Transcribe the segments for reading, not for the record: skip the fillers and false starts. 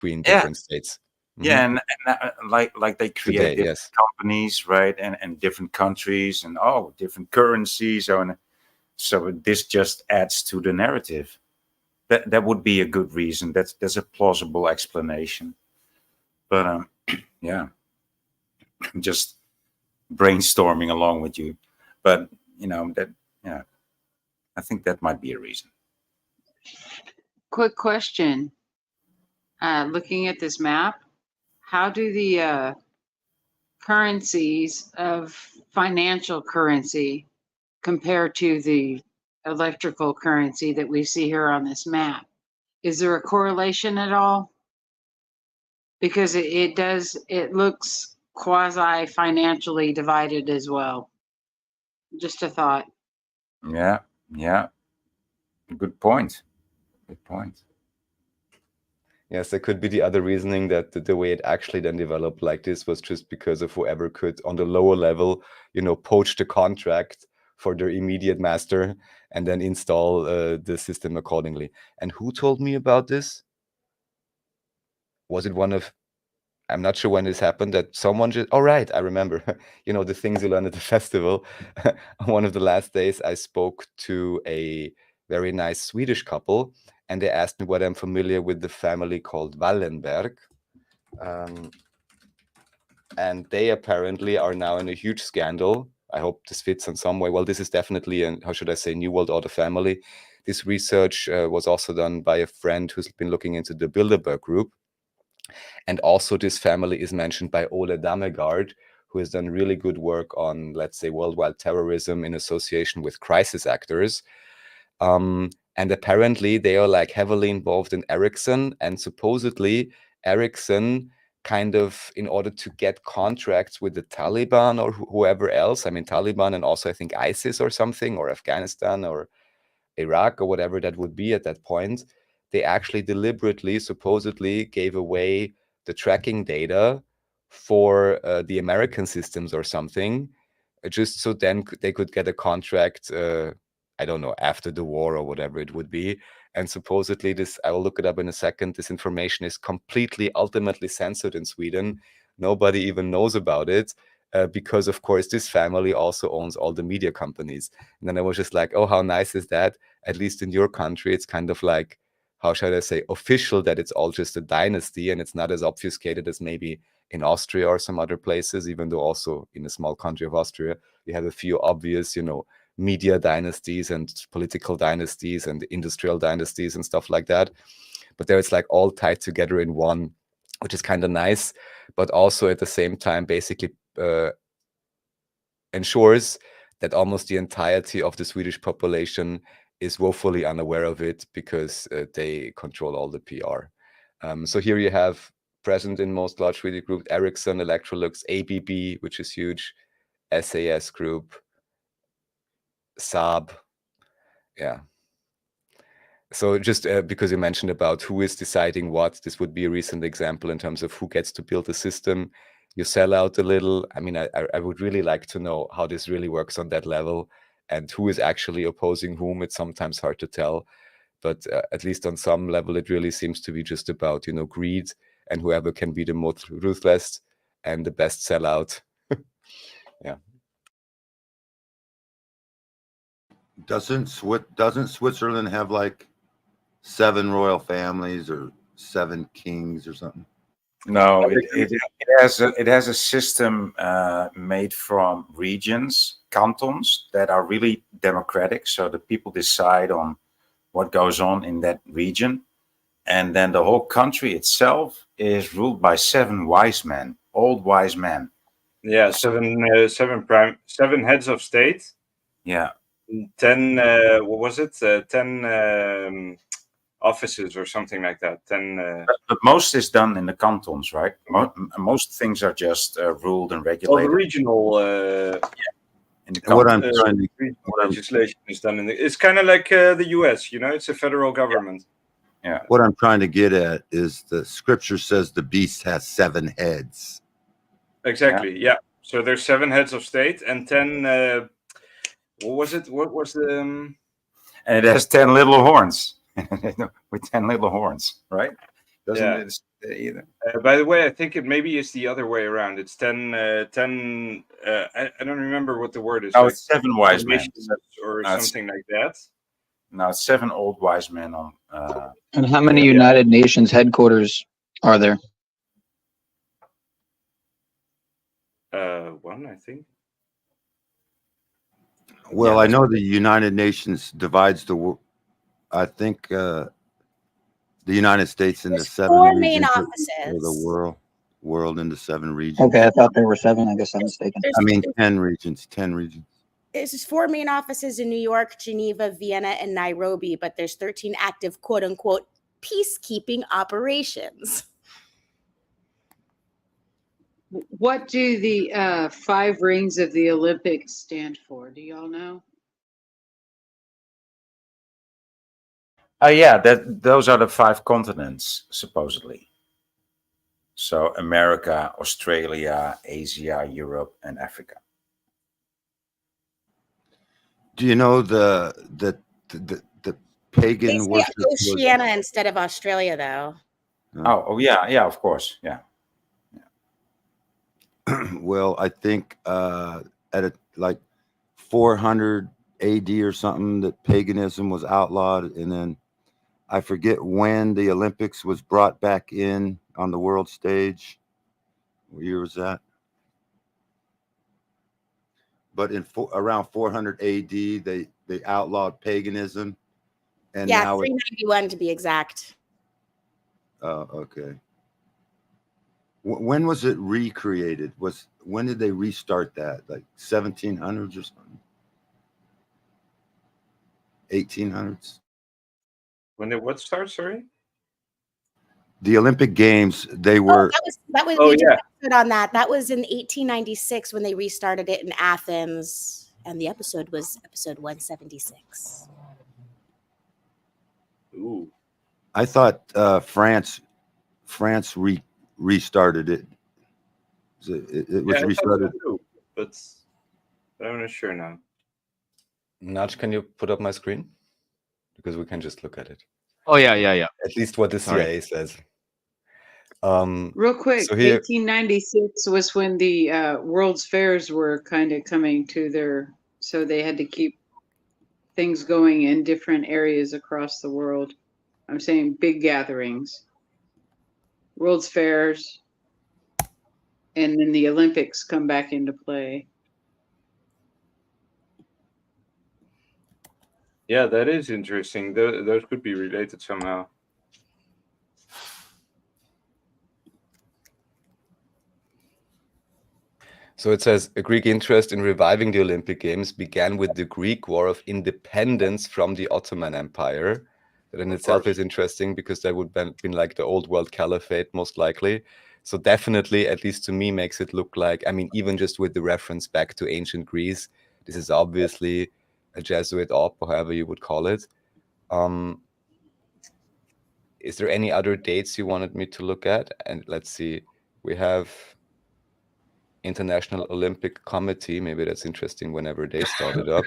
between Yeah, different states. yeah, and like they create Today, different yes. companies, right, and different countries, and different currencies, so this just adds to the narrative. That would be a good reason. That's a plausible explanation. But yeah, I'm just brainstorming along with you. But that yeah, I think that might be a reason. Quick question. Looking at this map, how do the currencies of financial currency compare to the electrical currency that we see here on this map? Is there a correlation at all? Because it looks quasi financially divided as well. Just a thought. Yeah, yeah, good point. Good point. Yes, there could be the other reasoning that the way it actually then developed like this was just because of whoever could, on the lower level, poach the contract for their immediate master and then install the system accordingly. And who told me about this? Was it I'm not sure when this happened, that someone just, oh, right, I remember, the things you learn at the festival. On one of the last days, I spoke to a very nice Swedish couple, and they asked me whether I'm familiar with the family called Wallenberg. And they apparently are now in a huge scandal. I hope this fits in some way. Well, this is definitely how should I say, New World Order family. This research was also done by a friend who's been looking into the Bilderberg group. And also this family is mentioned by Ole Dammegard, who has done really good work on, let's say, worldwide terrorism in association with crisis actors. And apparently they are like heavily involved in Ericsson, and supposedly Ericsson kind of, in order to get contracts with the Taliban or whoever else, I mean, Taliban and also I think ISIS or something, or Afghanistan or Iraq or whatever that would be at that point, they actually deliberately, supposedly gave away the tracking data for the American systems or something, just so then they could get a contract, I don't know, after the war or whatever it would be. And supposedly this, I will look it up in a second, this information is completely, ultimately censored in Sweden. Nobody even knows about it. Because of course this family also owns all the media companies. And then I was just like, oh, how nice is that? At least in your country, it's kind of like, how should I say, official, that it's all just a dynasty and it's not as obfuscated as maybe in Austria or some other places, even though also in a small country of Austria, we have a few obvious, media dynasties and political dynasties and industrial dynasties and stuff like that. But there it's like all tied together in one, which is kind of nice, but also at the same time basically ensures that almost the entirety of the Swedish population is woefully unaware of it, because they control all the PR. So here you have present in most large Swedish groups: Ericsson, Electrolux, ABB, which is huge, SAS Group, Saab. Yeah. So just because you mentioned about who is deciding what, this would be a recent example in terms of who gets to build the system. You sell out a little. I mean, I would really like to know how this really works on that level, and who is actually opposing whom. It's sometimes hard to tell, but at least on some level, it really seems to be just about, greed, and whoever can be the most ruthless and the best sellout. Yeah. Doesn't Switzerland have like 7 royal families or 7 kings or something? No, it has a system made from regions, cantons, that are really democratic. So the people decide on what goes on in that region, and then the whole country itself is ruled by 7 wise men, old wise men. Yeah, seven heads of state. Yeah, 10. What was it? 10 offices or something like that. 10. but most is done in the cantons, right? Most things are just ruled and regulated. The regional. In the What I'm cantons. trying to legislation is done in it's kind of like the US, it's a federal government. Yeah. What I'm trying to get at is the scripture says the beast has 7 heads. Exactly. Yeah. So there's 7 heads of state and 10. What was it? What was the? And it has 10 little horns. With 10 little horns, right? Doesn't Yeah. it either? By the way, I think it maybe is the other way around. It's 10. I don't remember what the word is. No, like it's 7 wise men. or No, it's- something like that. No, it's 7 old wise men on. And how many Yeah. United Nations headquarters are there? One, I think. Well, Yeah, I know the United Nations divides the world. I think the United States into There's 7 4 main regions, or offices. the world into 7 regions. Okay, I thought there were 7. I guess I'm mistaken. I mean 10 regions. 10 regions. There's 4 main offices in New York, Geneva, Vienna, and Nairobi, but there's 13 active quote unquote peacekeeping operations. What do the 5 rings of the Olympics stand for? Do y'all know? yeah, those are the 5 continents supposedly. So America, Australia, Asia, Europe, and Africa. Do you know the They pagan say worship was, Oceania instead of Australia, though. Oh yeah, of course, yeah. well, I think at like 400 AD or something that paganism was outlawed, and then I forget when the Olympics was brought back in on the world stage. What year was that? But in around 400 AD, they outlawed paganism, and Yeah, now 391 to be exact. okay. When was it recreated? When did they restart that? Like 1700s or something? 1800s? When did what start? Sorry. The Olympic Games, they Oh, were that was Oh, we did yeah. an episode on that. That was in 1896 when they restarted it in Athens, and the episode was episode 176. Ooh. I thought France restarted it. It was Yeah, I thought so restarted. too, but I'm not sure now. Nudge, can you put up my screen? Because we can just look at it. Oh yeah. At least what the Sorry. CIA says. Real quick, So here- 1896 was when the World's Fairs were kind of coming to their, so they had to keep things going in different areas across the world. I'm saying big gatherings, World's Fairs, and then the Olympics come back into play. Yeah, that is interesting. Those could be related somehow. So it says a Greek interest in reviving the Olympic Games began with the Greek War of Independence from the Ottoman Empire. That in itself is interesting because that would have been like the old world caliphate, most likely. So definitely, at least to me, makes it look like, I mean, even just with the reference back to ancient Greece, this is obviously a Jesuit op, or however you would call it. Is there any other dates you wanted me to look at? And let's see, we have International Olympic Committee. Maybe that's interesting whenever they started up.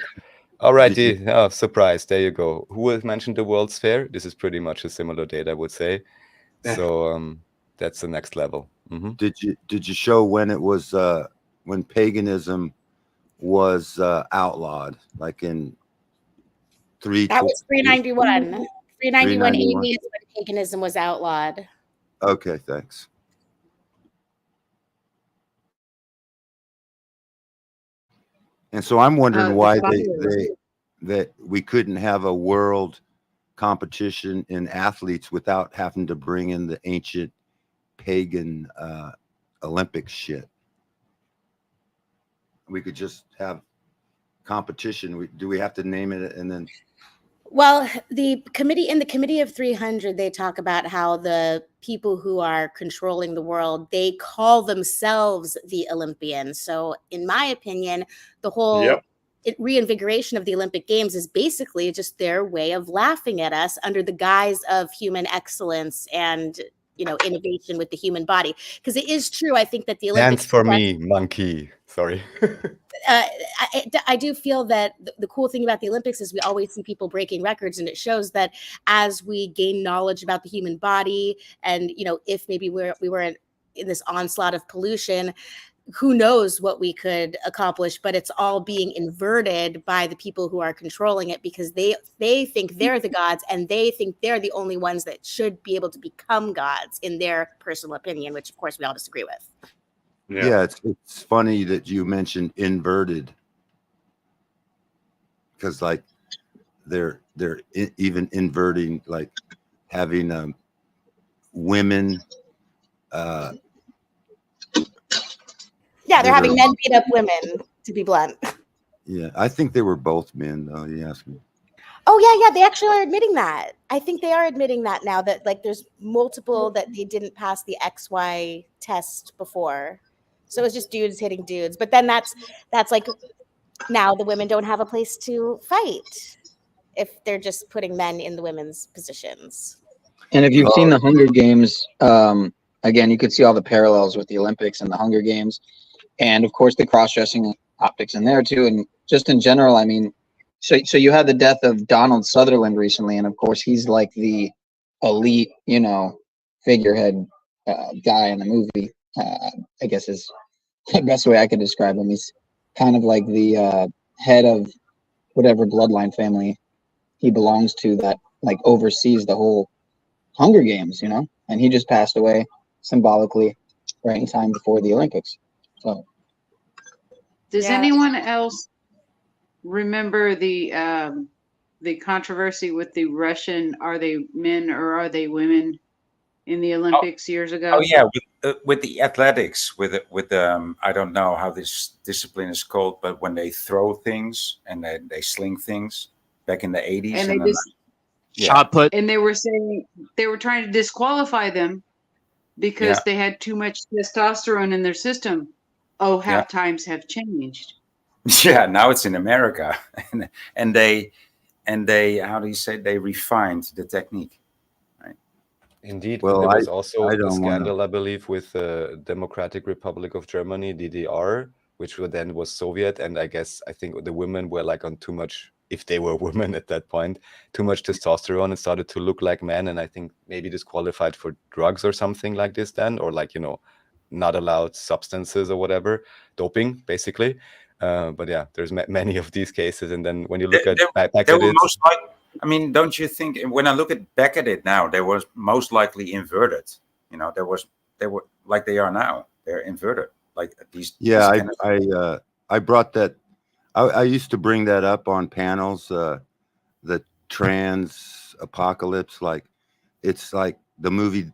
Alrighty, oh, surprise, there you go. Who has mentioned the World's Fair? This is pretty much a similar date, I would say. So that's the next level. Mhm. Did you show when it was when paganism was outlawed, like in That was 391. 391 AD 391. is when paganism was outlawed. Okay, thanks. And so I'm wondering The why fires. that we couldn't have a world competition in athletes without having to bring in the ancient pagan Olympic shit. We could just have competition. Do we have to name it and then? Well, the committee of 300, they talk about how the people who are controlling the world, they call themselves the Olympians. So in my opinion, the whole reinvigoration of the Olympic Games is basically just their way of laughing at us under the guise of human excellence and innovation with the human body. Because it is true, I think that the Dance Olympics. for me, monkey. Sorry. I do feel that the cool thing about the Olympics is we always see people breaking records, and it shows that as we gain knowledge about the human body, and if maybe we were in this onslaught of pollution, who knows what we could accomplish, but it's all being inverted by the people who are controlling it, because they think they're the gods, and they think they're the only ones that should be able to become gods in their personal opinion, which of course we all disagree with. Yeah, it's funny that you mentioned inverted, because like they're even inverting, like having women. Yeah, they're having men beat up women, to be blunt. Yeah, I think they were both men, though. You ask me. Oh yeah, they actually are admitting that. I think they are admitting that now, that like there's multiple that they didn't pass the XY test before. So it was just dudes hitting dudes. But then that's like now the women don't have a place to fight if they're just putting men in the women's positions. And if you've seen the Hunger Games, again, you could see all the parallels with the Olympics and the Hunger Games. And of course, the cross-dressing optics in there too. And just in general, I mean, so you had the death of Donald Sutherland recently, and of course, he's like the elite, figurehead guy in the movie. I guess is the best way I could describe him. He's kind of like the head of whatever bloodline family he belongs to that like oversees the whole Hunger Games, and he just passed away symbolically right in time before the Olympics. So, does anyone else remember the controversy with the Russian, are they men or are they women, in the Olympics years ago? Oh yeah, with the athletics, with I don't know how this discipline is called, but when they throw things and they sling things back in the 80s, and they shot put, and they were saying they were trying to disqualify them because they had too much testosterone in their system. Oh, how times have changed. Yeah, now it's in America, and they how do you say, they refined the technique. Indeed. Well, there was also I a don't scandal, I believe, with the Democratic Republic of Germany, DDR, which then was Soviet. And I think the women were like on too much, if they were women at that point, too much testosterone and started to look like men. And I think maybe disqualified for drugs or something like this then, or like, not allowed substances or whatever, doping, basically. But yeah, there's many of these cases. And then when you look back at it, most likely, I mean, don't you think when I look back at it now, they were most likely inverted. They were like they are now. They're inverted, like these. Yeah, I brought that. I used to bring that up on panels. The trans apocalypse, like it's like the movie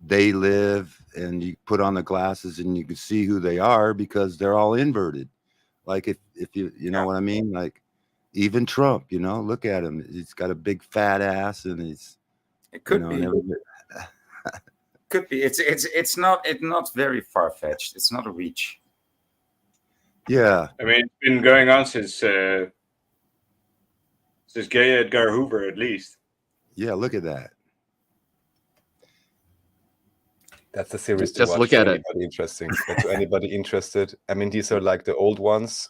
They Live, and you put on the glasses and you can see who they are because they're all inverted. Like if you know what I mean, like. Even Trump, look at him. He's got a big fat ass, and he's. It could be. Could be. It's not very far fetched. It's not a reach. Yeah. I mean, it's been going on since Gay Edgar Hoover, at least. Yeah, look at that. That's a series to just watch. Look at it. Interesting. To anybody interested. I mean, these are like the old ones.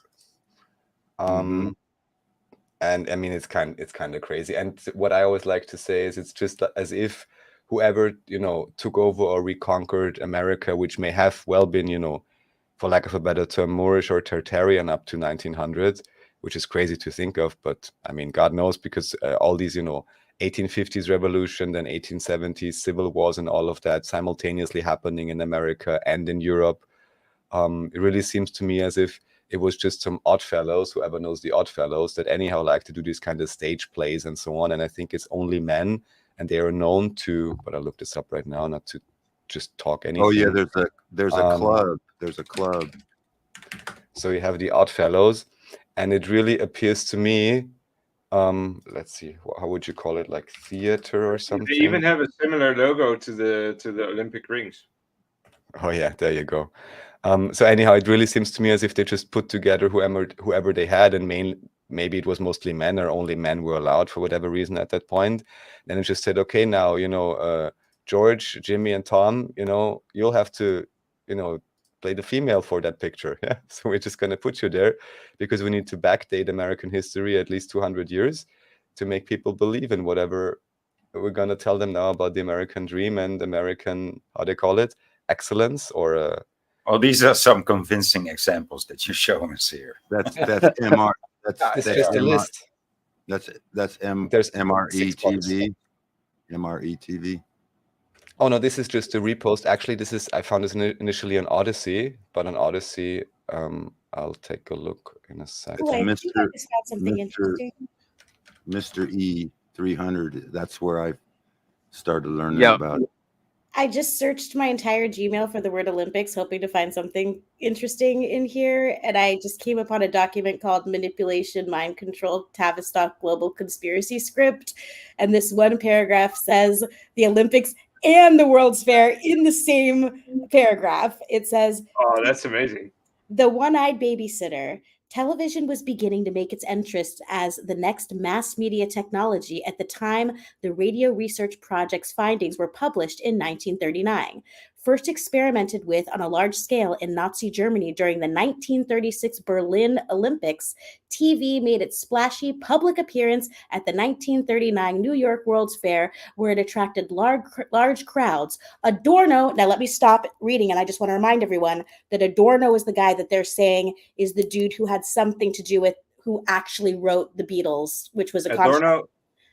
And I mean, it's kind of crazy. And what I always like to say is it's just as if whoever, took over or reconquered America, which may have well been, for lack of a better term, Moorish or Tartarian up to 1900, which is crazy to think of. But I mean, God knows, because all these, 1850s revolution, then 1870s civil wars and all of that simultaneously happening in America and in Europe. It really seems to me as if it was just some Oddfellows, whoever knows the Oddfellows, that anyhow like to do these kind of stage plays and so on. And I think it's only men, and they are known to, but I'll look this up right now, not to just talk anything. Oh yeah, there's a club. There's a club. So you have the Oddfellows, and it really appears to me, let's see, how would you call it, like theater or something? They even have a similar logo to the Olympic rings. Oh yeah, there you go. So anyhow, it really seems to me as if they just put together whoever they had, and maybe it was mostly men, or only men were allowed for whatever reason at that point. Then it just said, okay, now George, Jimmy, and Tom, you'll have to, play the female for that picture. Yeah. So we're just going to put you there because we need to backdate American history at least 200 years to make people believe in whatever we're going to tell them now about the American dream and American, how they call it, excellence or Oh, these are some convincing examples that you show us here. That's MR. it's That's just a MR. list. That's There's MRE 6 ones. TV. MRE TV. Oh no, this is just a repost. Actually, I found this initially on Odyssey, but on Odyssey, I'll take a look in a second. Ooh, I think I Mr. just got something Mr. interesting. Mr. E 300. That's where I started learning Yeah. about it. I just searched my entire Gmail for the word Olympics, hoping to find something interesting in here. And I just came upon a document called Manipulation, Mind Control, Tavistock Global Conspiracy Script. And this one paragraph says the Olympics and the World's Fair in the same paragraph. It says, Oh, that's amazing. the one-eyed babysitter. Television was beginning to make its entrance as the next mass media technology at the time the Radio Research Project's findings were published in 1939. First experimented with on a large scale in Nazi Germany during the 1936 Berlin Olympics, TV made its splashy public appearance at the 1939 New York World's Fair, where it attracted large crowds. Adorno, now let me stop reading, and I just want to remind everyone that Adorno is the guy that they're saying is the dude who had something to do with who actually wrote the Beatles, which was a Adorno.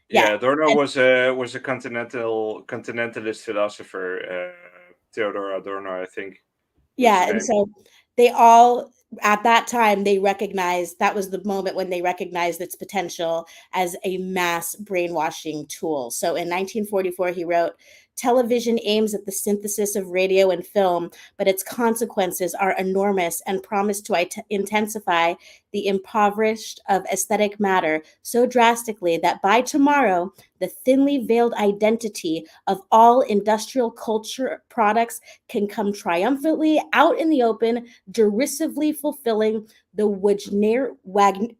Yeah. Adorno was a continentalist philosopher. Theodor Adorno, I think. Yeah, and so they all at that time they recognized that was the moment when they recognized its potential as a mass brainwashing tool. So in 1944 he wrote, television aims at the synthesis of radio and film, but its consequences are enormous and promise to intensify the impoverished of aesthetic matter so drastically that by tomorrow, the thinly veiled identity of all industrial culture products can come triumphantly out in the open, derisively fulfilling the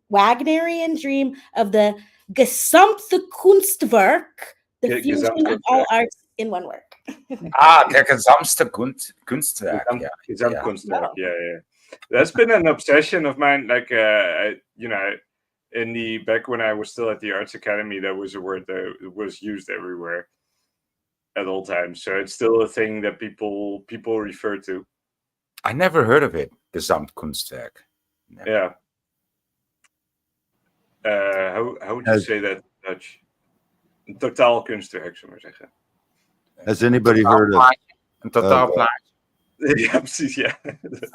Wagnerian dream of the gesamte Kunstwerk, the fusion of all arts in one work. Der gesamte Kunstwerk. Gesamtkunstwerk. Yeah. That's been an obsession of mine. Like, back when I was still at the Arts Academy, that was a word that was used everywhere at all times. So it's still a thing that people refer to. I never heard of it. Gesamtkunstwerk. Never. Yeah. How would you say that in Dutch? Een totaal kunstwerk, zullen we maar zeggen. Has anybody heard of een totaal plaatje? Ja, precies, ja.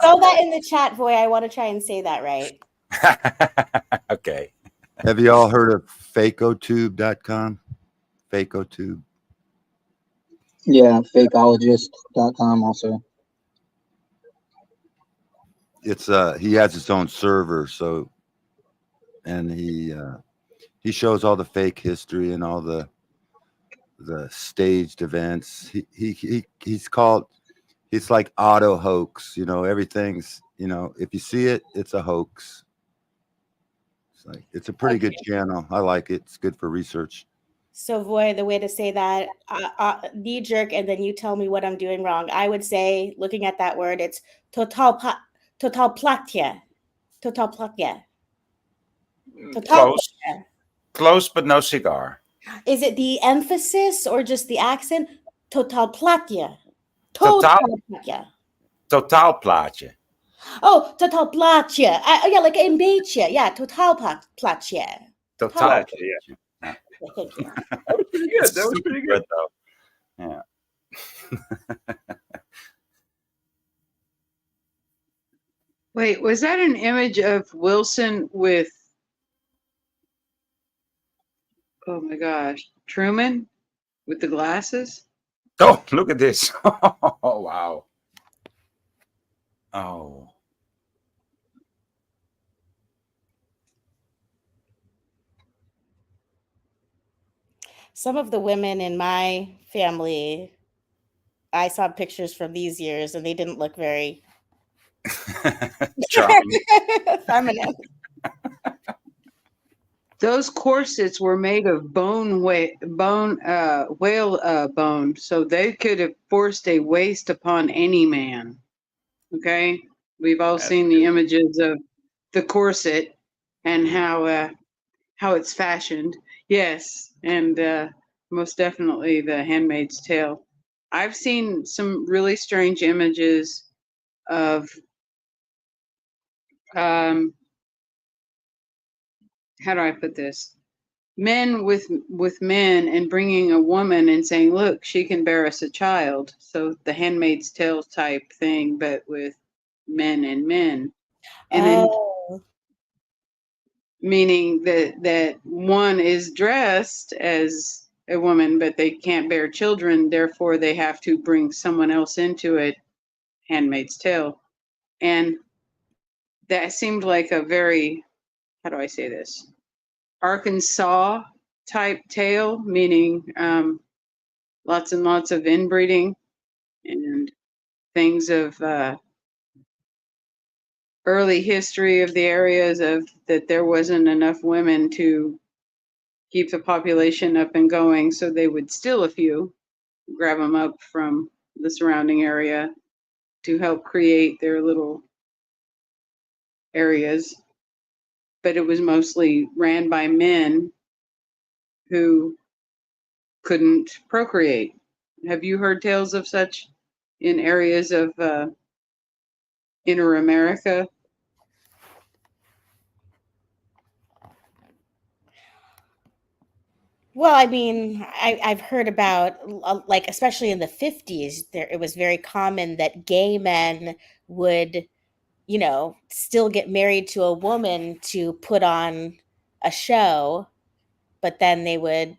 Throw that in the chat, boy. I want to try and say that right. Okay. Have you all heard of fakeotube.com? Fakeotube. Yeah, fakeologist.com also. It's he has his own server, so and he shows all the fake history and all the staged events. It's like auto hoax, everything's, if you see it, it's a hoax. It's a pretty good channel. I like it. It's good for research. So, Voy, the way to say that, knee jerk, and then you tell me what I'm doing wrong. I would say, looking at that word, it's totalplatia. Close, but no cigar. Is it the emphasis or just the accent? Totalplatia. Totaalplaatje. Oh, totalplatia. Yeah, like een beetje. Yeah, totaalplaatje. Totaalplaatje, yeah. Thank you. That was pretty good. That was pretty good, though. Yeah. Wait, was that an image of Wilson with, oh my gosh, Truman with the glasses? Oh, look at this. Oh, wow. Oh. Some of the women in my family, I saw pictures from these years and they didn't look very charming. feminine. Those corsets were made of whale bone, so they could have forced a waist upon any man. Okay, we've all That's seen the crazy. images of the corset and how it's fashioned. Yes, and most definitely the Handmaid's Tale. I've seen some really strange images of how do I put this? Men with men and bringing a woman and saying, "Look, she can bear us a child." So the Handmaid's Tale type thing, but with men and men, and then Oh, meaning that one is dressed as a woman, but they can't bear children, therefore they have to bring someone else into it. Handmaid's Tale, and that seemed like a very, how do I say this, Arkansas type tale, meaning lots and lots of inbreeding and things of early history of the areas of that there wasn't enough women to keep the population up and going, so they would steal a few, grab them up from the surrounding area to help create their little areas. But it was mostly ran by men who couldn't procreate. Have you heard tales of such in areas of inner America? well, I mean, I've heard about like especially in the 50s, there it was very common that gay men would, still get married to a woman to put on a show, but then they would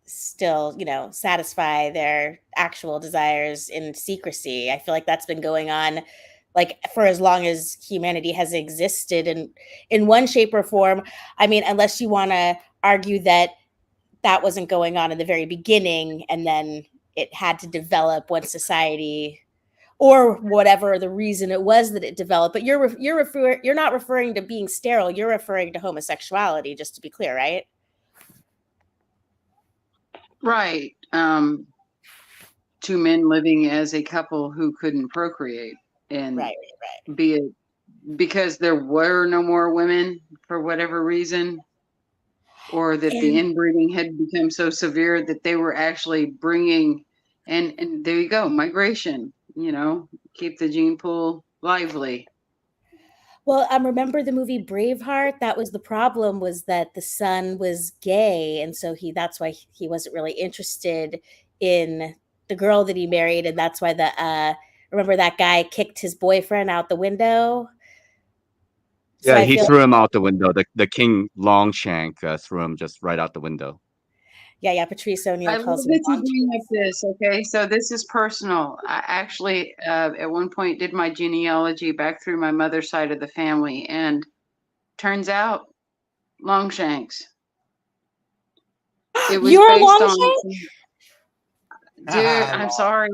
still, satisfy their actual desires in secrecy. I feel like that's been going on like for as long as humanity has existed in one shape or form. I mean, unless you want to argue that that wasn't going on in the very beginning and then it had to develop when society or whatever the reason it was that it developed. But you're not referring to being sterile, you're referring to homosexuality, just to be clear, right? Right. Two men living as a couple who couldn't procreate, and Right. be it because there were no more women for whatever reason, or that the And inbreeding had become so severe that they were actually bringing, and there you go, migration, keep the gene pool lively. well, remember the movie Braveheart? That was the problem, was that the son was gay, and so that's why he wasn't really interested in the girl that he married, and that's why remember that guy kicked his boyfriend out the window. So Yeah, I he feel, threw him out the window. The King Longshank threw him just right out the window. yeah, Patrice I O'Neill love calls him that you long. bring up this. Okay, so this is personal. I actually, at one point, did my genealogy back through my mother's side of the family, and turns out Longshanks. It was You're based on, Longshank? dude. I'm sorry.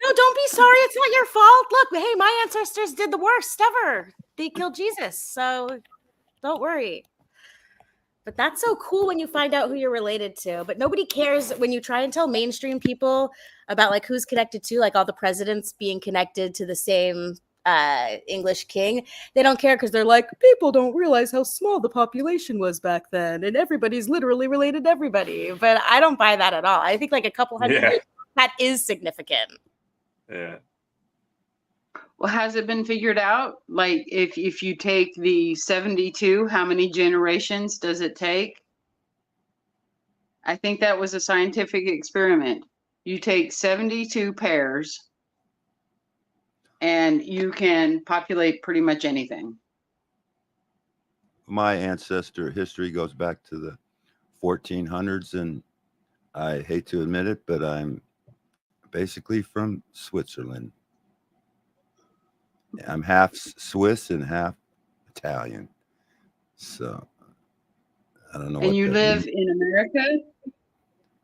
No, don't be sorry. It's not your fault. Look, hey, my ancestors did the worst ever. They killed Jesus, so don't worry. But that's so cool when you find out who you're related to. But nobody cares when you try and tell mainstream people about like who's connected to, like all the presidents being connected to the same English king. They don't care because they're like, people don't realize how small the population was back then, and everybody's literally related to everybody. But I don't buy that at all. I think like a couple hundred years, that is significant. Yeah. Well, has it been figured out? Like, if you take the 72, how many generations does it take? I think that was a scientific experiment. You take 72 pairs, and you can populate pretty much anything. My ancestor history goes back to the 1400s, and I hate to admit it, but I'm basically from Switzerland. I'm half Swiss and half Italian. So I don't know And what you that live means. in America?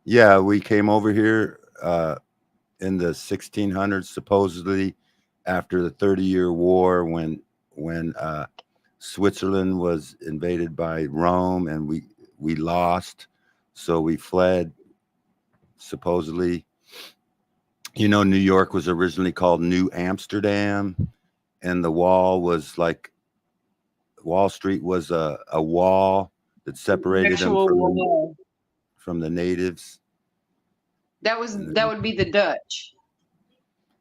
Yeah, we came over here in the 1600s, supposedly after the 30-year war, when Switzerland was invaded by Rome, and we lost, so we fled. Supposedly, New York was originally called New Amsterdam, and the wall was like Wall Street was a wall that separated them Actual wall. from the natives. That would be the Dutch.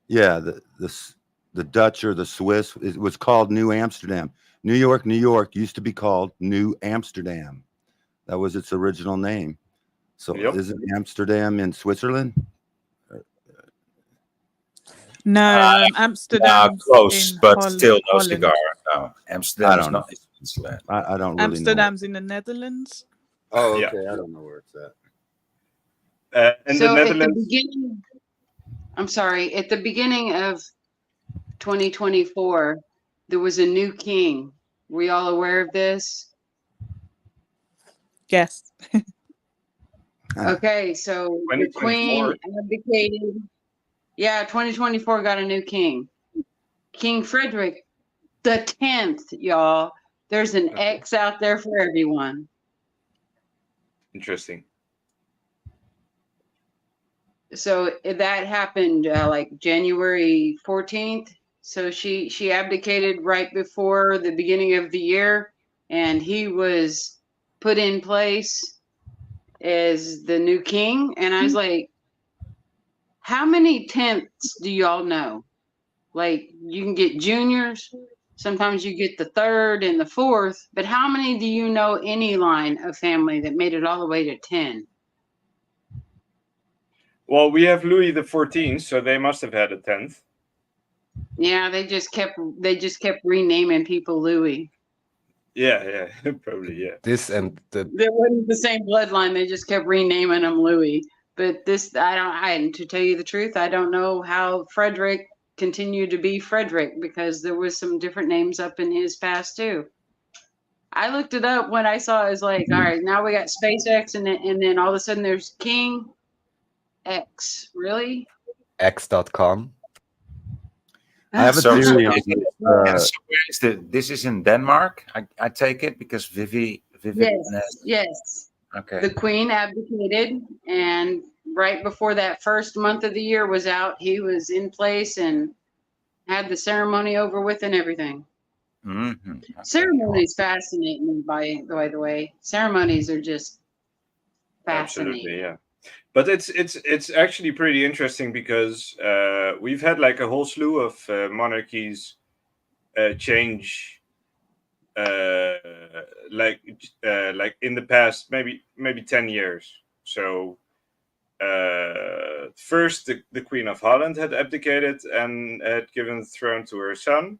Yeah, the Dutch or the Swiss. It was called New Amsterdam. New York used to be called New Amsterdam. That was its original name. So Yep. isn't Amsterdam in Switzerland? No, Amsterdam's close, in but still no Holland. cigar. No, Amsterdam I is don't not Switzerland. I don't really Amsterdam's in the Netherlands. know. Oh, Yeah. okay. I don't know where it's at. In So the at the Netherlands, beginning, I'm sorry, at the beginning of 2024, there was a new king. Were you all aware of this? Yes. Okay, so the 2024. queen abdicated. Yeah, 2024 got a new king. King Frederick the 10th, y'all. There's an Okay. X out there for everyone. interesting. So that happened like January 14th. So she abdicated right before the beginning of the year, and he was put in place as the new king. And I was like, how many tenths do y'all know? Like, you can get juniors, sometimes you get the third and the fourth, but how many do you know any line of family that made it all the way to 10? Well, we have Louis the 14th, so they must have had a 10th. Yeah, they just kept renaming people Louis. Yeah, probably, yeah. This and the There wasn't the same bloodline. They just kept renaming him Louis. But this, to tell you the truth, I don't know how Frederick continued to be Frederick, because there was some different names up in his past too. I looked it up when I saw it. Was like, all right, now we got SpaceX, and then all of a sudden there's King X. Really? X.com. I have a So- theory on And so this is in Denmark, I take it, because Vivi. Yes. Okay. The queen abdicated, and right before that first month of the year was out, he was in place and had the ceremony over with and everything. Mm-hmm. Okay. Ceremonies fascinate me, by the way. Ceremonies are just fascinating. Absolutely, yeah. But it's actually pretty interesting, because we've had like a whole slew of monarchies change, like in the past maybe 10 years. So first the Queen of Holland had abdicated and had given the throne to her son.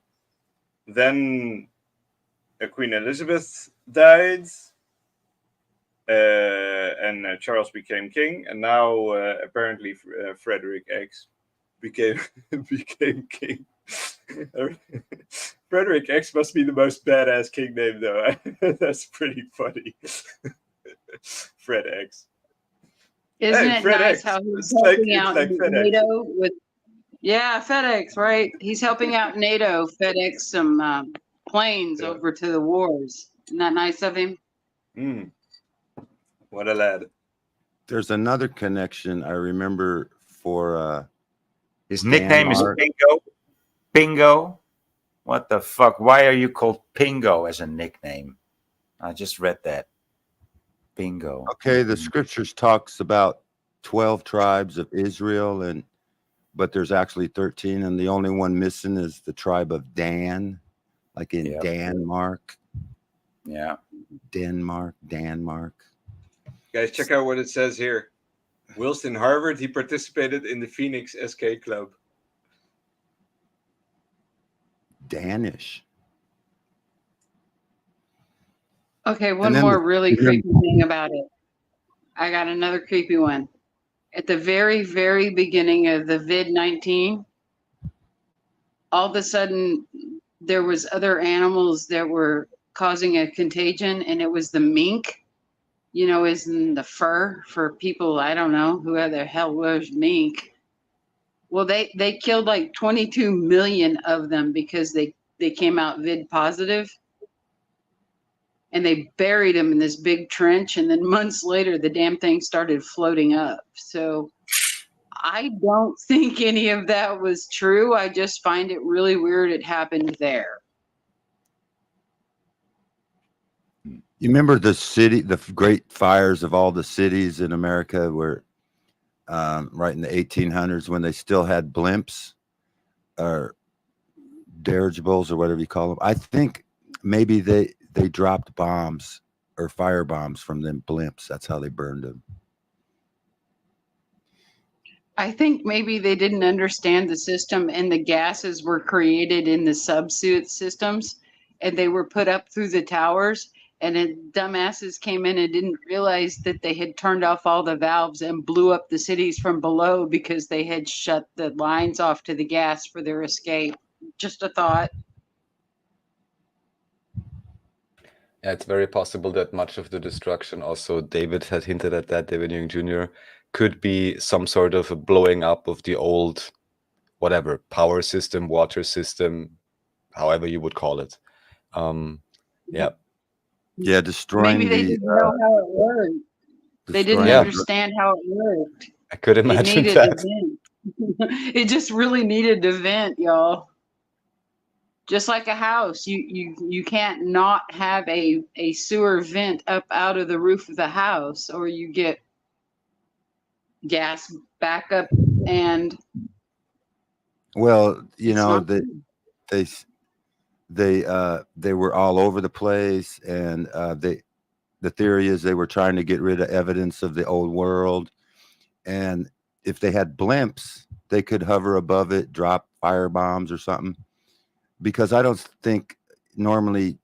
Then Queen Elizabeth died, and Charles became king, and now apparently Frederick X became king. Frederick X must be the most badass king name, though. That's pretty funny. Fred X. Isn't Hey, it Fred nice X. how he's It's helping like out FedEx. NATO with? Yeah, FedEx, right? He's helping out NATO FedEx some planes Yeah. over to the wars. Isn't that nice of him? What a lad. There's another connection I remember for His nickname is Denmark. Pingo. Pingo. What the fuck? Why are you called Pingo as a nickname? I just read that. Pingo. Okay, the scriptures talks about 12 tribes of Israel, but there's actually 13, and the only one missing is the tribe of Dan, like in Yep. Denmark. Yeah. Denmark. Guys, check out what it says here. Whilst in Harvard, he participated in the Phoenix SK Club. Danish. Okay, one then more the- really creepy thing about it. I got another creepy one. At the very, very beginning of the vid-19, all of a sudden there was other animals that were causing a contagion, and it was the mink. Is in the fur for people, I don't know who the hell was mink. Well, they killed like 22 million of them because they came out vid positive. and they buried him in this big trench, and then months later the damn thing started floating up. So I don't think any of that was true. I just find it really weird it happened there. You remember the great fires of all the cities in America were right in the 1800s when they still had blimps or dirigibles or whatever you call them. I think maybe they dropped bombs or fire bombs from them blimps. That's how they burned them. I think maybe they didn't understand the system, and the gases were created in the subsuit systems, and they were put up through the towers, and then dumbasses came in and didn't realize that they had turned off all the valves and blew up the cities from below because they had shut the lines off to the gas for their escape. Just a thought. Yeah, it's very possible that much of the destruction, also David had hinted at that, David Young Jr., could be some sort of a blowing up of the old, whatever, power system, water system, however you would call it. Yeah. Yeah, destroying Maybe they the didn't know how it worked. They didn't destroying- understand how it worked. I could It imagine needed that. to vent. It just really needed to vent, y'all. Just like a house, you can't not have a sewer vent up out of the roof of the house, or you get gas backup, and Well, you it's know, not good. they were all over the place, and the theory is they were trying to get rid of evidence of the old world, and if they had blimps, they could hover above it, drop fire bombs or something. Because I don't think normally,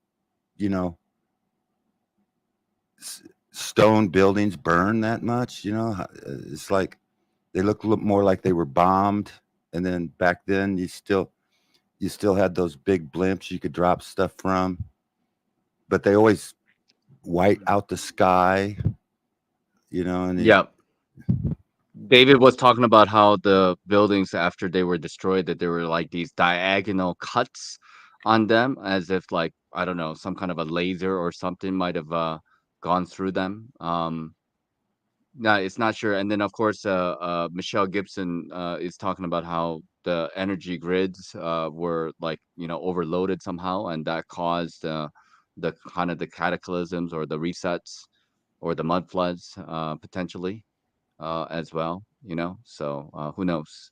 you know, stone buildings burn that much. You know, it's like they look a little more like they were bombed, and then back then you still had those big blimps you could drop stuff from, but they always white out the sky, you know. And Yeah. David was talking about how the buildings after they were destroyed, that there were like these diagonal cuts on them, as if like, I don't know, some kind of a laser or something might have gone through them. No, it's not sure. And then of course, Michelle Gibson is talking about how the energy grids were like, you know, overloaded somehow, and that caused the kind of the cataclysms or the resets or the mud floods potentially as well, you know. So who knows?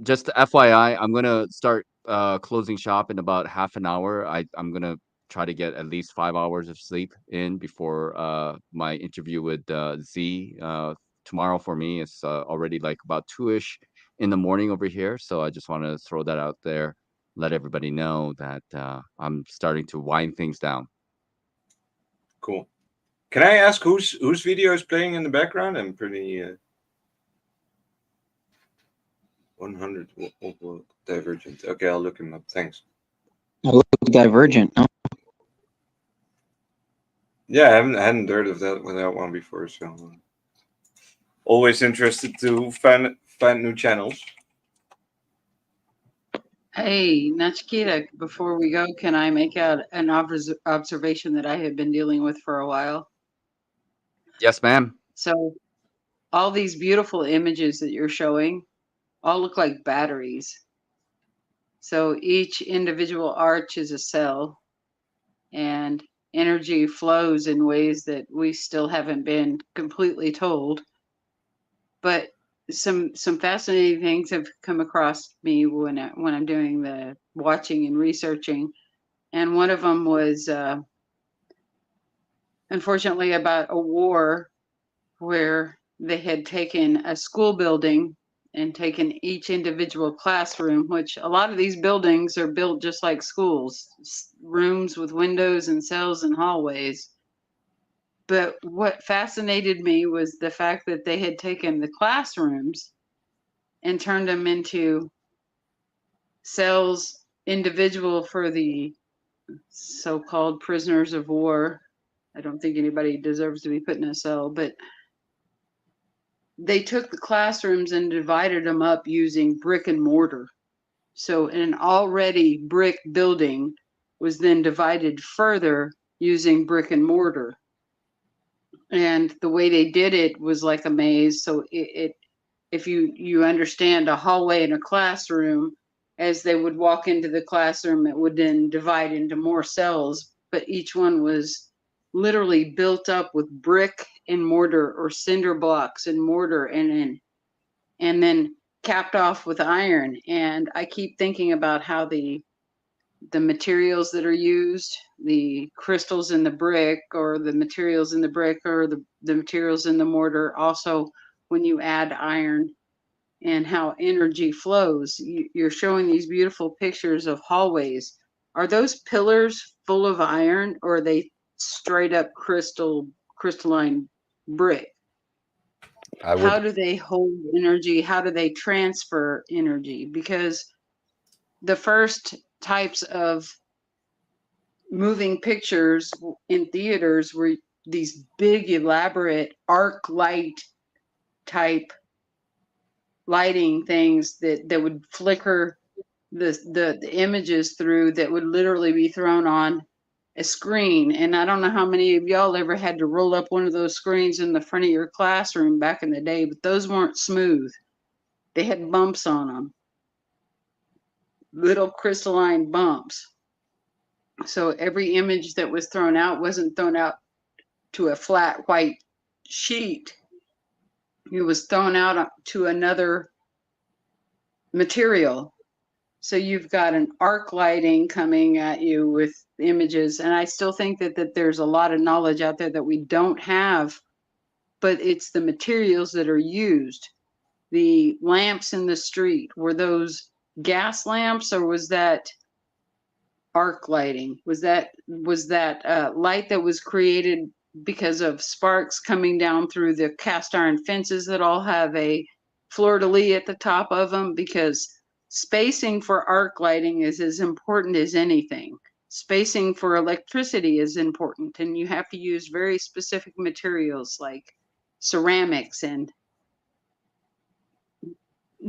Just FYI, I'm gonna start closing shop in about half an hour. I'm gonna try to get at least 5 hours of sleep in before my interview with Z tomorrow. For me, it's already like about 2ish in the morning over here. So I just want to throw that out there, let everybody know that I'm starting to wind things down. Cool. Can I ask whose video is playing in the background? I'm pretty 100 Divergent. Okay, I'll look him up. Thanks. I look Divergent. Oh. Yeah, I hadn't heard of that one before, so always interested to find new channels. Hey, Nachikita, before we go, can I make out an observation that I have been dealing with for a while? Yes, ma'am. So all these beautiful images that you're showing all look like batteries. So each individual arch is a cell, and energy flows in ways that we still haven't been completely told. But some fascinating things have come across me when I'm doing the watching and researching, and one of them was unfortunately about a war where they had taken a school building and taken each individual classroom, which a lot of these buildings are built just like schools, rooms with windows and cells and hallways. But what fascinated me was the fact that they had taken the classrooms and turned them into cells individual for the so-called prisoners of war. I don't think anybody deserves to be put in a cell, but they took the classrooms and divided them up using brick and mortar. So an already brick building was then divided further using brick and mortar. And the way they did it was like a maze. So if you understand a hallway in a classroom, as they would walk into the classroom, it would then divide into more cells, but each one was literally built up with brick and mortar or cinder blocks and mortar and then capped off with iron. And I keep thinking about how the materials that are used, the crystals in the brick or the materials in the brick or the materials in the mortar, also when you add iron and how energy flows. You're showing these beautiful pictures of hallways. Are those pillars full of iron or are they straight up crystalline brick? I How would do they hold energy? How do they transfer energy? Because the first types of moving pictures in theaters were these big, elaborate arc light type lighting things that would flicker the images through, that would literally be thrown on a screen. And I don't know how many of y'all ever had to roll up one of those screens in the front of your classroom back in the day, but those weren't smooth. They had bumps on them, little crystalline bumps. So every image that was thrown out wasn't thrown out to a flat white sheet. It was thrown out to another material. So you've got an arc lighting coming at you with images. And I still think that there's a lot of knowledge out there that we don't have, but it's the materials that are used. The lamps in the street, were those gas lamps or was that arc lighting? Was that light that was created because of sparks coming down through the cast iron fences that all have a fleur-de-lis at the top of them? Because spacing for arc lighting is as important as anything. Spacing for electricity is important, and you have to use very specific materials like ceramics and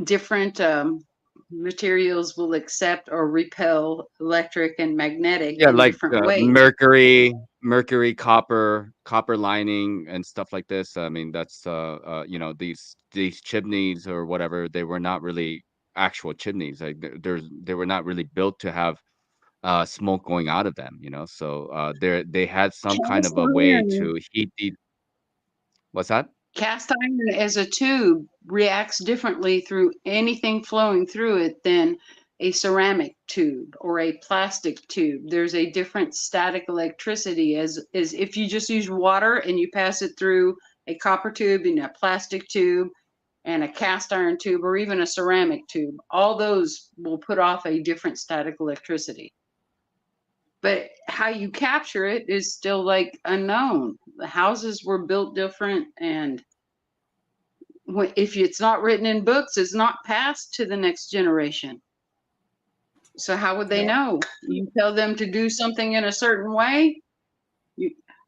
different materials will accept or repel electric and magnetic Yeah, in like different ways. mercury, copper lining, and stuff like this. I mean, that's you know, these chimneys or whatever. They were not really actual chimneys. Like they were not really built to have smoke going out of them. You know, so they had some kind Cast of a way iron, to heat the. What's that? cast iron as a tube reacts differently through anything flowing through it than a ceramic tube or a plastic tube. There's a different static electricity as if you just use water and you pass it through a copper tube and a plastic tube and a cast iron tube or even a ceramic tube. All those will put off a different static electricity. But how you capture it is still like unknown. The houses were built different, and if it's not written in books, it's not passed to the next generation. So how would they know? You tell them to do something in a certain way.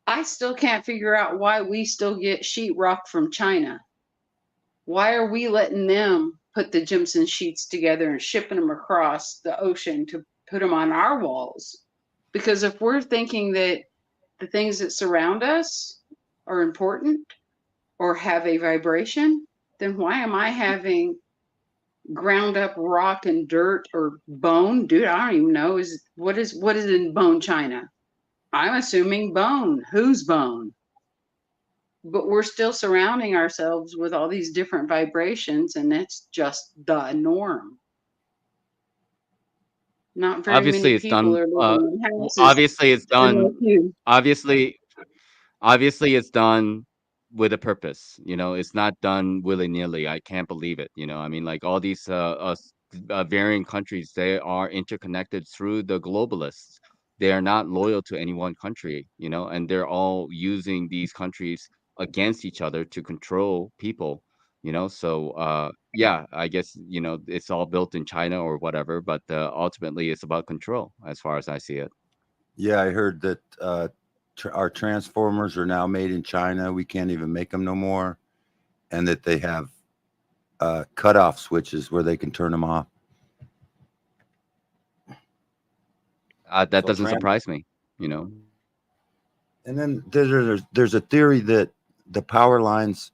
I still can't figure out why we still get sheetrock from China. Why are we letting them put the gypsum sheets together and shipping them across the ocean to put them on our walls? Because if we're thinking that the things that surround us are important or have a vibration, then why am I having ground up rock and dirt or bone? Dude, I don't even know. What is in bone china? I'm assuming bone. Whose bone? But we're still surrounding ourselves with all these different vibrations, and that's just the norm. Not very Obviously, many it's people done. are living in houses Obviously, it's done. like you. Obviously, obviously it's done with a purpose. You know, it's not done willy-nilly. I can't believe it. You know, I mean, like all these varying countries, they are interconnected through the globalists. They are not loyal to any one country, you know, and they're all using these countries against each other to control people, you know. So yeah, I guess, you know, it's all built in China or whatever, but ultimately it's about control as far as I see it. Yeah, I heard that our transformers are now made in China. We can't even make them no more, and that they have cutoff switches where they can turn them off. That So doesn't surprise me, you know. And then there's a theory that the power lines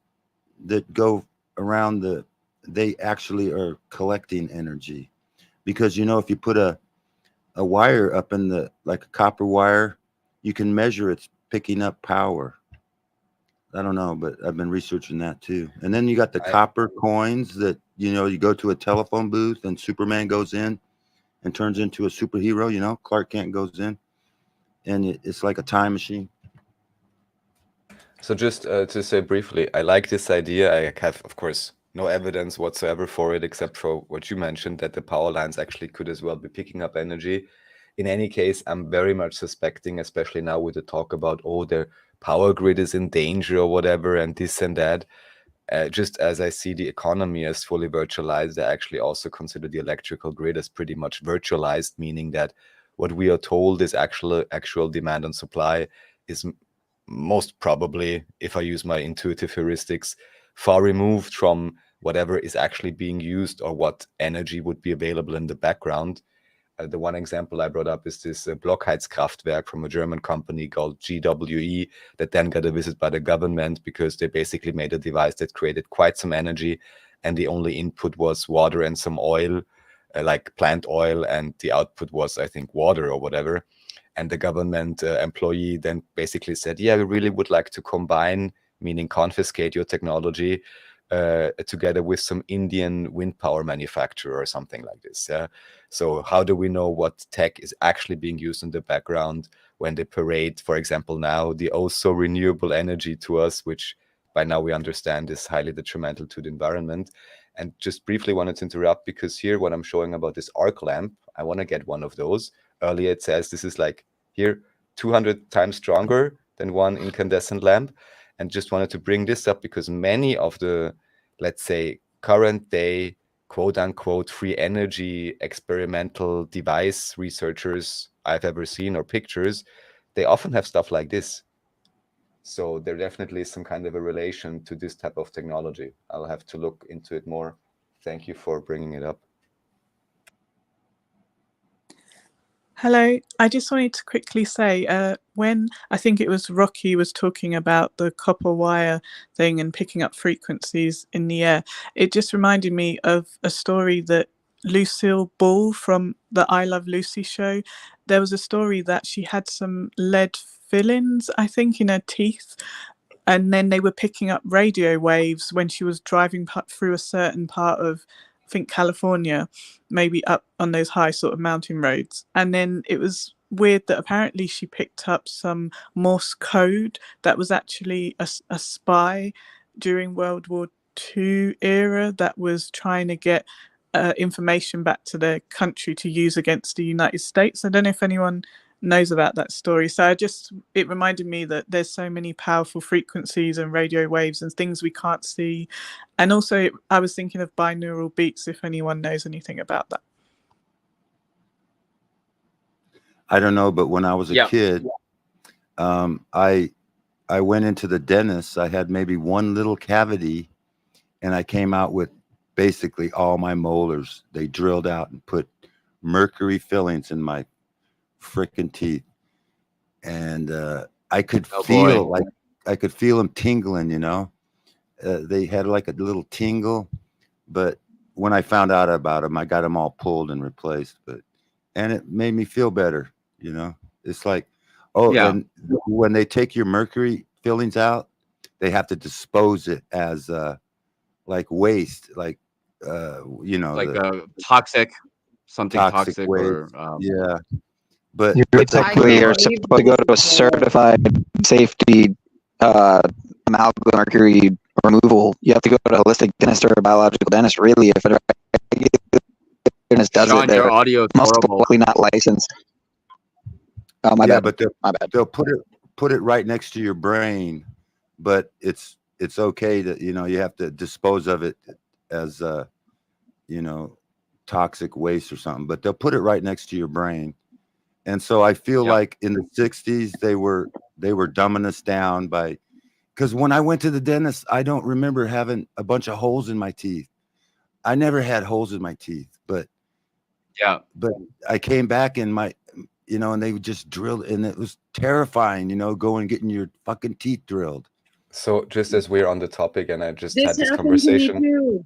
that go around they actually are collecting energy, because if you put a wire up in like a copper wire, you can measure it's picking up power. I don't know, but I've been researching that too. And then you got the copper coins that you go to a telephone booth and Superman goes in and turns into a superhero. Clark Kent goes in, and it's like a time machine. So just to say briefly, I like this idea. I have, of course, no evidence whatsoever for it, except for what you mentioned, that the power lines actually could as well be picking up energy. In any case, I'm very much suspecting, especially now with the talk about, their power grid is in danger or whatever, and this and that. Just as I see the economy as fully virtualized, I actually also consider the electrical grid as pretty much virtualized, meaning that what we are told is actual demand and supply is most probably, if I use my intuitive heuristics, far removed from whatever is actually being used or what energy would be available in the background. The one example I brought up is this Blockheizkraftwerk from a German company called GWE that then got a visit by the government because they basically made a device that created quite some energy, and the only input was water and some oil, like plant oil, and the output was, I think, water or whatever. And the government employee then basically said, yeah, we really would like to combine, meaning confiscate your technology, together with some Indian wind power manufacturer or something like this. So how do we know what tech is actually being used in the background when they parade, for example, now the also renewable energy to us, which by now we understand is highly detrimental to the environment? And just briefly wanted to interrupt, because here what I'm showing about this arc lamp, I want to get one of those. Earlier it says this is like here 200 times stronger than one incandescent lamp, and just wanted to bring this up because many of the, let's say, current day quote unquote free energy experimental device researchers I've ever seen, or pictures, they often have stuff like this. So there definitely is some kind of a relation to this type of technology. I'll have to look into it more. Thank you for bringing it up. Hello, I just wanted to quickly say, when I think it was Rocky was talking about the copper wire thing and picking up frequencies in the air, it just reminded me of a story that Lucille Ball from the I Love Lucy show, there was a story that she had some lead fillings, I think, in her teeth, and then they were picking up radio waves when she was driving through a certain part of, I think, California, maybe up on those high sort of mountain roads. And then it was weird that apparently she picked up some Morse code that was actually a spy during World War II era that was trying to get information back to their country to use against the United States. I don't know if anyone knows about that story. So it reminded me that there's so many powerful frequencies and radio waves and things we can't see. And also I was thinking of binaural beats, if anyone knows anything about that. I don't know, but when I was a kid, I went into the dentist. I had maybe one little cavity, and I came out with basically all my molars. They drilled out and put mercury fillings in my freaking teeth, and I could feel like I could feel them tingling. They had like a little tingle, but when I found out about them, I got them all pulled and replaced. And it made me feel better. It's like, and when they take your mercury fillings out, they have to dispose it as like waste, like toxic, something toxic waste. Or but you're supposed to go to a certified safety amalgam mercury removal. You have to go to a holistic dentist or a biological dentist, really, if a dentist does Sean, it. They're your audio is most horrible. likely not licensed. Oh, my bad. But they'll put it right next to your brain, but it's okay that you have to dispose of it as toxic waste or something, but they'll put it right next to your brain. And so I feel like in the 60s they were dumbing us down because when I went to the dentist, I don't remember having a bunch of holes in my teeth. I never had holes in my teeth, but I came back and you know, and they would just drill, and it was terrifying, you know, going and getting your fucking teeth drilled. So just as we're on the topic, and I just This had this happened to me conversation too.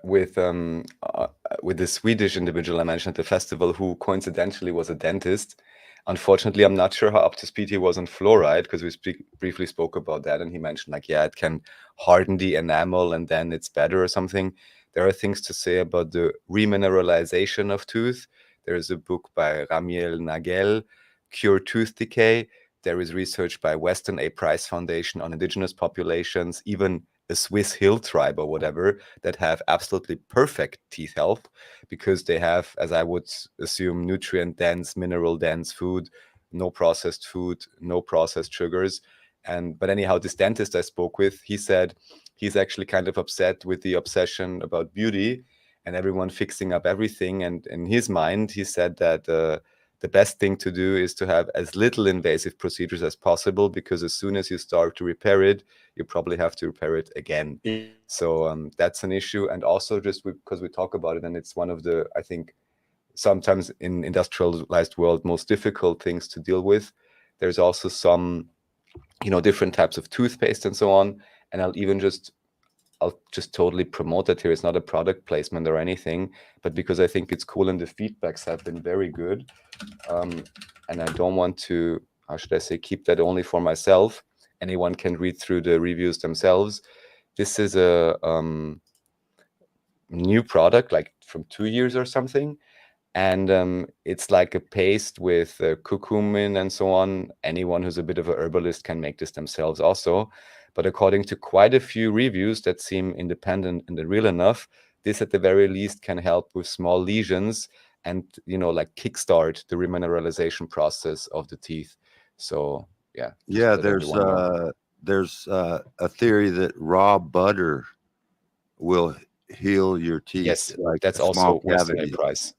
with the Swedish individual I mentioned at the festival, who coincidentally was a dentist. Unfortunately, I'm not sure how up to speed he was on fluoride, because we briefly spoke about that, and he mentioned like, yeah, it can harden the enamel and then it's better or something. There are things to say about the remineralization of tooth. There is a book by Ramiel Nagel, Cure Tooth Decay. There is research by Weston A. Price Foundation on indigenous populations, even a Swiss hill tribe or whatever, that have absolutely perfect teeth health because they have, as I would assume, nutrient dense, mineral dense food, no processed food, no processed sugars. But anyhow, this dentist I spoke with, he said he's actually kind of upset with the obsession about beauty and everyone fixing up everything. And in his mind, he said that the best thing to do is to have as little invasive procedures as possible, because as soon as you start to repair it, you probably have to repair it again. So that's an issue. And also just because we talk about it, and it's one of the, I think, sometimes in industrialized world, most difficult things to deal with. There's also some, different types of toothpaste and so on. And I'll just totally promote that here. It's not a product placement or anything, but because I think it's cool and the feedbacks have been very good. And I don't want to, how should I say, keep that only for myself. Anyone can read through the reviews themselves. This is a new product, like from 2 years or something. And it's like a paste with curcumin and so on. Anyone who's a bit of a herbalist can make this themselves also. But according to quite a few reviews that seem independent and real enough, this at the very least can help with small lesions and, like kickstart the remineralization process of the teeth. So, yeah. Yeah, there's a theory that raw butter will heal your teeth. Yes, like that's small also Weston A. cavities. Price.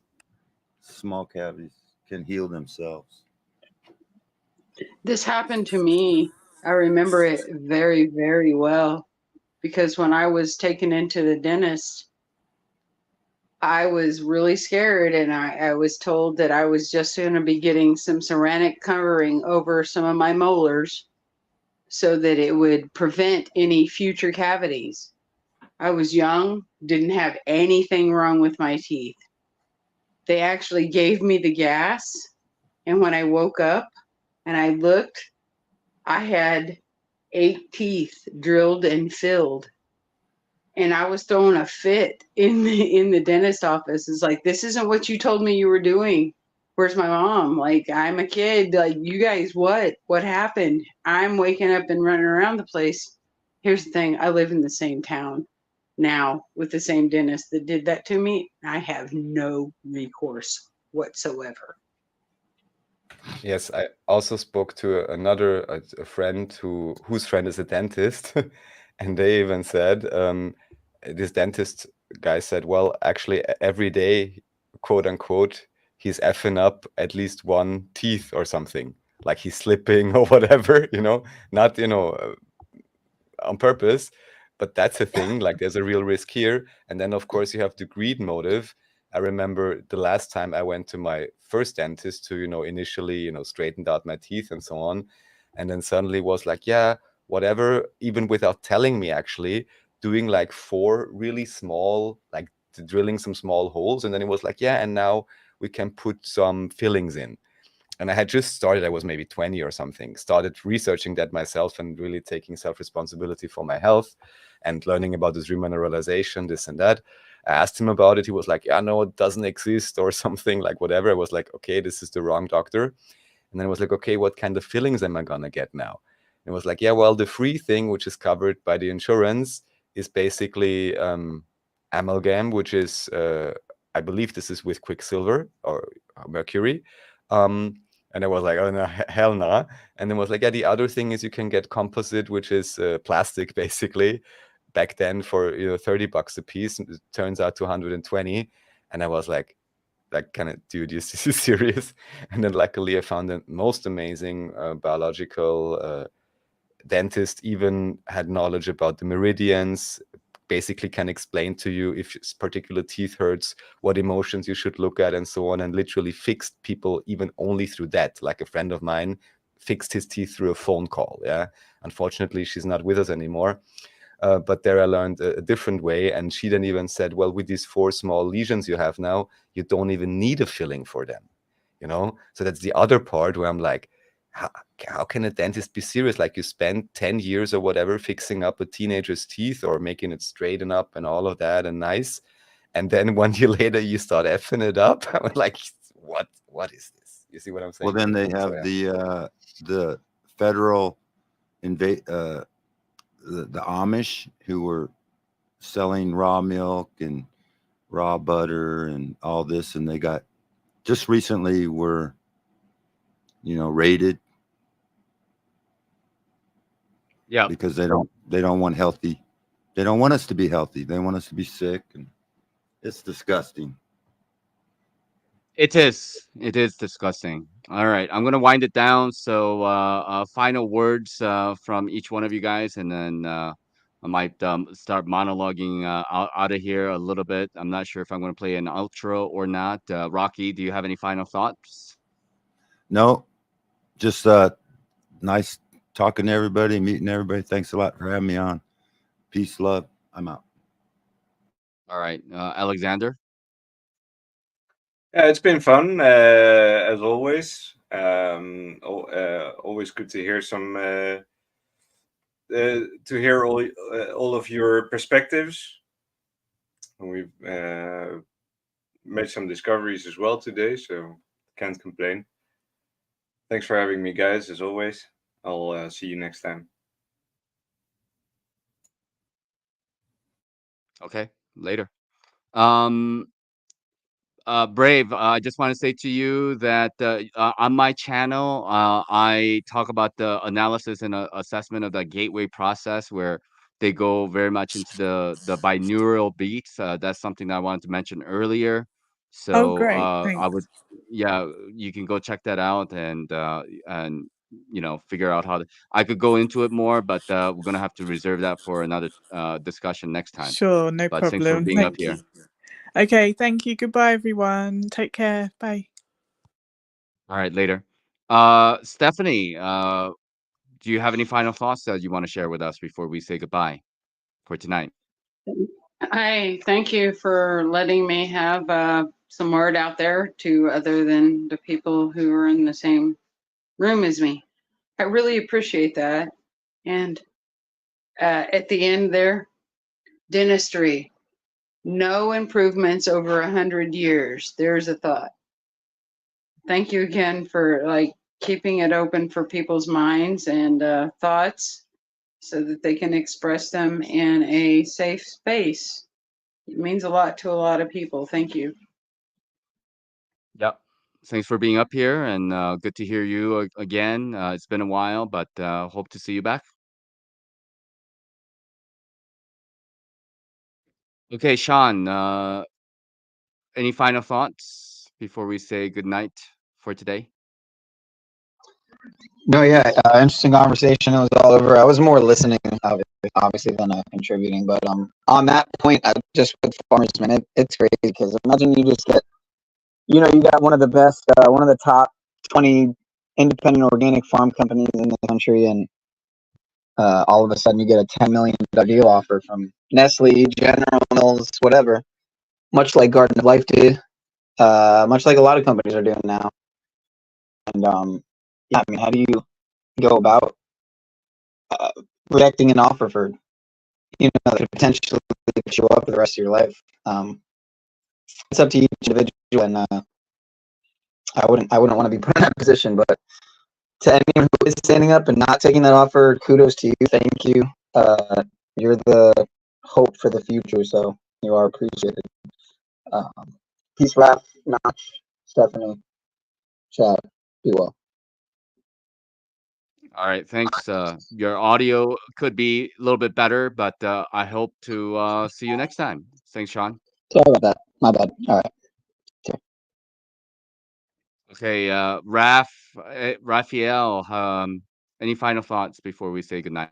Small cavities can heal themselves. This happened to me. I remember it very, very well because when I was taken into the dentist, I was really scared, and I was told that I was just going to be getting some ceramic covering over some of my molars so that it would prevent any future cavities. I was young, didn't have anything wrong with my teeth. They actually gave me the gas, and when I woke up and I looked, I had 8 teeth drilled and filled. And I was throwing a fit in the dentist office. It's like, this isn't what you told me you were doing. Where's my mom? Like, I'm a kid. Like, you guys, what happened? I'm waking up and running around the place. Here's the thing. I live in the same town now with the same dentist that did that to me. I have no recourse whatsoever. Yes, I also spoke to a friend whose friend is a dentist, and they even said, this dentist guy said, well, actually every day, quote unquote, he's effing up at least one teeth or something, like he's slipping or whatever, not, on purpose, but that's a thing. Like there's a real risk here. And then of course you have the greed motive. I remember the last time I went to my first dentist who, initially, straightened out my teeth and so on. And then suddenly was like, yeah, whatever, even without telling me actually, doing like 4 really small, like drilling some small holes. And then it was like, yeah, and now we can put some fillings in. And I had just started, I was maybe 20 or something, started researching that myself and really taking self-responsibility for my health and learning about this remineralization, this and that. I asked him about it. He was like, yeah, no, it doesn't exist or something, like whatever. I was like, okay, this is the wrong doctor. And then I was like, okay, what kind of fillings am I going to get now? And it was like, yeah, well, the free thing, which is covered by the insurance, is basically amalgam, which is, I believe this is with quicksilver or mercury. And I was like, oh, no, hell no. Nah. And then was like, yeah, the other thing is you can get composite, which is plastic, basically. Back then for $30 a piece, it turns out to 120. And I was like kind of, dude, is this serious? And then luckily I found the most amazing biological dentist, even had knowledge about the meridians, basically can explain to you if particular teeth hurts, what emotions you should look at, and so on, and literally fixed people even only through that. Like a friend of mine fixed his teeth through a phone call. Yeah, unfortunately, she's not with us anymore. But there I learned a different way. And she then even said, well, with these 4 small lesions you have now, you don't even need a filling for them, you know? So that's the other part where I'm like, how can a dentist be serious? Like, you spend 10 years or whatever fixing up a teenager's teeth or making it straighten up and all of that and nice. And then 1 year later, you start effing it up. I'm like, what is this? You see what I'm saying? Well, then they have So, yeah. the federal the Amish who were selling raw milk and raw butter and all this, and they got just recently were, raided. Yeah, because they don't want healthy. They don't want us to be healthy. They want us to be sick, and it's disgusting. it is. It is disgusting. All right, I'm gonna wind it down. So, final words from each one of you guys, and then I might start monologuing out of here a little bit. I'm not sure if I'm going to play an outro or not. Rocky, do you have any final thoughts? No, just nice talking to everybody, meeting everybody. Thanks a lot for having me on. Peace, love. I'm out. All right, Alexander. Yeah, it's been fun as always. Always good to hear all of your perspectives. And we've made some discoveries as well today, so can't complain. Thanks for having me, guys. As always, I'll see you next time. Okay, later. Brave, I just want to say to you that on my channel, I talk about the analysis and assessment of the gateway process, where they go very much into the binaural beats. That's something that I wanted to mention earlier. Oh, So great. I would, Thanks. yeah, you can go check that out and figure out how to. I could go into it more, but we're gonna have to reserve that for another discussion next time. Sure, no But thanks for problem. being up Thank here. you. Okay, thank you. Goodbye, everyone. Take care. Bye. All right, later. Stephanie, do you have any final thoughts that you want to share with us before we say goodbye for tonight? I thank you for letting me have some word out there to other than the people who are in the same room as me. I really appreciate that. And at the end there, dentistry, no improvements over 100 years. There's a thought. Thank you again for keeping it open for people's minds and thoughts so that they can express them in a safe space. It means a lot to a lot of people. Thank you. Yep. Thanks for being up here, and good to hear you again. It's been a while, but hope to see you back. Okay, Sean, any final thoughts before we say goodnight for today? No, yeah, interesting conversation. It was all over. I was more listening, obviously, than contributing. But on that point, just with farmers, man, it's crazy because imagine you just get, you got one of the best, one of the top 20 independent organic farm companies in the country, and all of a sudden you get a $10 million deal offer from Nestle, General Mills, whatever. Much like Garden of Life did, much like a lot of companies are doing now. And yeah, I mean, how do you go about rejecting an offer for that could potentially put you up for the rest of your life? It's up to each individual, and I wouldn't want to be put in that position. But to anyone who is standing up and not taking that offer, kudos to you. Thank you. You're the hope for the future, so you are appreciated. Peace, Raph, Notch, Stephanie, Chad. Be well. All right, thanks. Your audio could be a little bit better, but I hope to see you next time. Thanks, Sean. Sorry about that. My bad. All right. Okay, Raphael, any final thoughts before we say goodnight?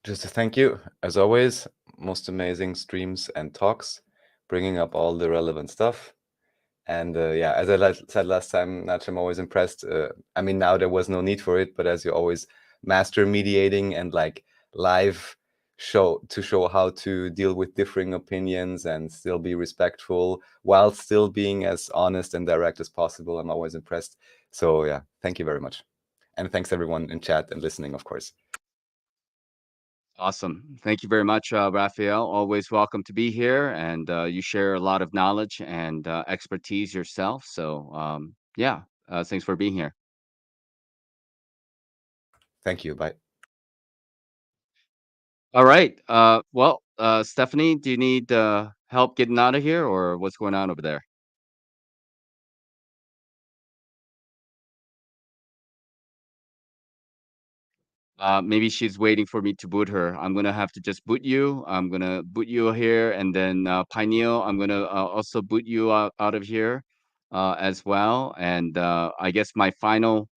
Just to thank you, as always. most amazing streams and talks, bringing up all the relevant stuff. And yeah, as I said last time, Nach, I'm always impressed. I mean, now there was no need for it, but as you always master mediating and like live show how to deal with differing opinions and still be respectful while still being as honest and direct as possible, I'm always impressed. So yeah, thank you very much. And thanks everyone in chat and listening, of course. Awesome. Thank you very much, Raphael. Always welcome to be here. And you share a lot of knowledge and expertise yourself. So, yeah, thanks for being here. Thank you. Bye. All right. Well, Stephanie, do you need help getting out of here, or what's going on over there? Maybe she's waiting for me to boot her. I'm gonna have to just boot you. I'm gonna boot you here, and then Pineal, I'm gonna also boot you out of here as well. And I guess my final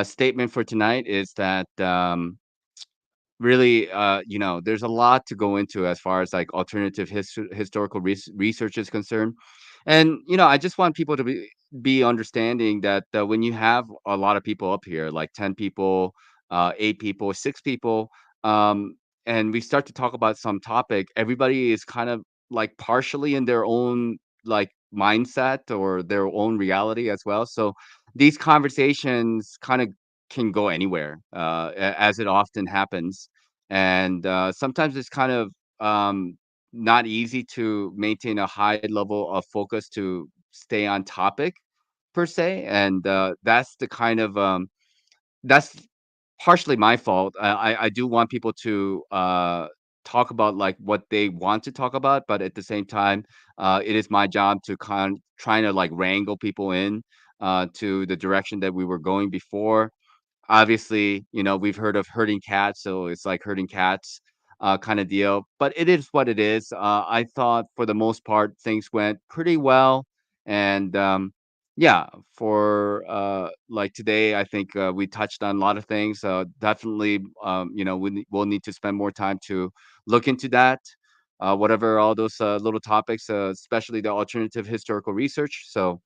statement for tonight is that really, there's a lot to go into as far as like alternative historical research is concerned. And I just want people to be understanding that when you have a lot of people up here, like 10 people, 8 people, 6 people, um, and we start to talk about some topic, everybody is kind of like partially in their own like mindset or their own reality as well. So these conversations kind of can go anywhere, as it often happens. And sometimes it's kind of not easy to maintain a high level of focus to stay on topic per se. And that's the kind of that's partially my fault. I do want people to talk about like what they want to talk about, but at the same time, it is my job to trying to like wrangle people in to the direction that we were going before. Obviously, we've heard of herding cats, so it's like herding cats kind of deal. But it is what it is. I thought for the most part things went pretty well, and yeah, for like today, I think we touched on a lot of things. Definitely, we'll need to spend more time to look into that. Whatever all those little topics, especially the alternative historical research. So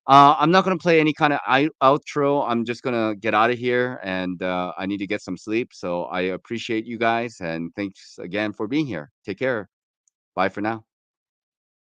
I'm not gonna play any kind of outro. I'm just gonna get out of here, and I need to get some sleep. So I appreciate you guys, and thanks again for being here. Take care. Bye for now.